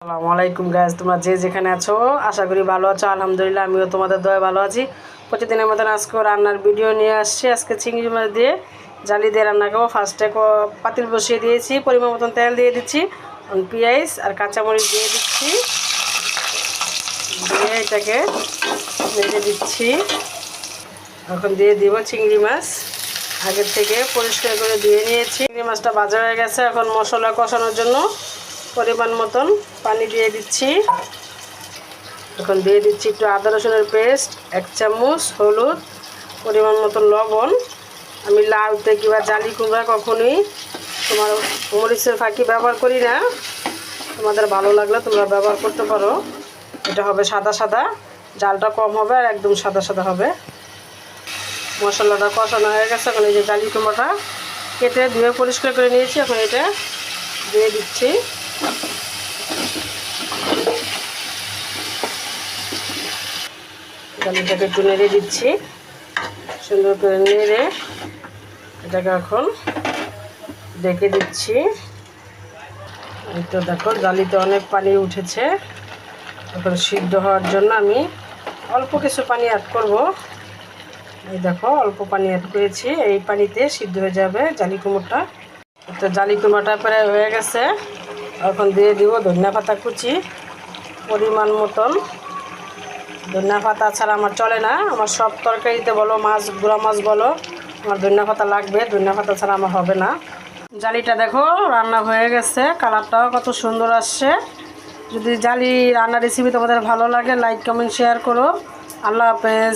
আসসালামু আলাইকুম গাইস, তোমরা যে যেখানে আছো আশা করি ভালো আছো। আলহামদুলিল্লাহ আমিও তোমাদের দয়ায় ভালো আছি। প্রতিদিনের মতন আজকে রান্নার ভিডিও নিয়ে আসছি। আজকে চিংড়ি মাছ দিয়ে জালি দিয়ে রান্না করবো। ফার্স্টে পাতিল বসিয়ে দিয়েছি, পরিমাণ মতন তেল দিয়ে দিচ্ছি, পেঁয়াজ আর কাঁচামরিচ দিয়ে দিচ্ছি, দিয়ে এটাকে ভেজে দিচ্ছি। এখন দিয়ে দিব চিংড়ি মাছ, আগের থেকে পরিষ্কার করে দিয়ে নিয়েছি। চিংড়ি মাছটা ভাজা হয়ে গেছে। এখন মশলা কষানোর জন্য পরিমাণ মতন পানি দিয়ে দিচ্ছি। এখন দিয়ে দিচ্ছি একটু আদা রসুনের পেস্ট, 1 চামচ হলুদ, পরিমাণ মতন লবণ। আমি লাউতে কিংবা জালি কুমড়া কখনোই তোমার মরিচের ফাঁকি ব্যবহার করি না, তোমাদের ভালো লাগলে তোমরা ব্যবহার করতে পারো। এটা হবে সাদা সাদা, জালটা কম হবে আর একদম সাদা সাদা হবে। মশলাটা কষানো হয়ে গেছে। এখন এই যে জালি কুমড়াটা কেটে ধুয়ে পরিষ্কার করে নিয়েছি, এখন এটা দিয়ে দিচ্ছি। জালিটাকে একটু নেড়ে দিচ্ছি, সুন্দর করে নেড়ে এটাকে এখন ডেকে দিচ্ছি। এই তো দেখো জালিতে অনেক পানি উঠেছে। এখন সিদ্ধ হওয়ার জন্য আমি অল্প কিছু পানি অ্যাড করব। এই দেখো অল্প পানি অ্যাড করেছি, এই পানিতে সিদ্ধ হয়ে যাবে জালি কুমড়োটা। তো জালি কুমড়োটা প্রায় হয়ে গেছে। এখন দিয়ে দিব ধনিয়া পাতা কুচি পরিমাণ মতন। ধনিয়া পাতা ছাড়া আমার চলে না, আমার সব তরকারিতে বলো, মাছ গুঁড়া মাছ বলো, আমার ধনিয়া পাতা লাগবে। ধনিয়া পাতা ছাড়া আমার হবে না। জালিটা দেখো রান্না হয়ে গেছে, কালারটাও কত সুন্দর আসছে। যদি জালি রান্নার রেসিপি তোমাদের ভালো লাগে লাইক কমেন্ট শেয়ার করো। আল্লাহ হাফেজ।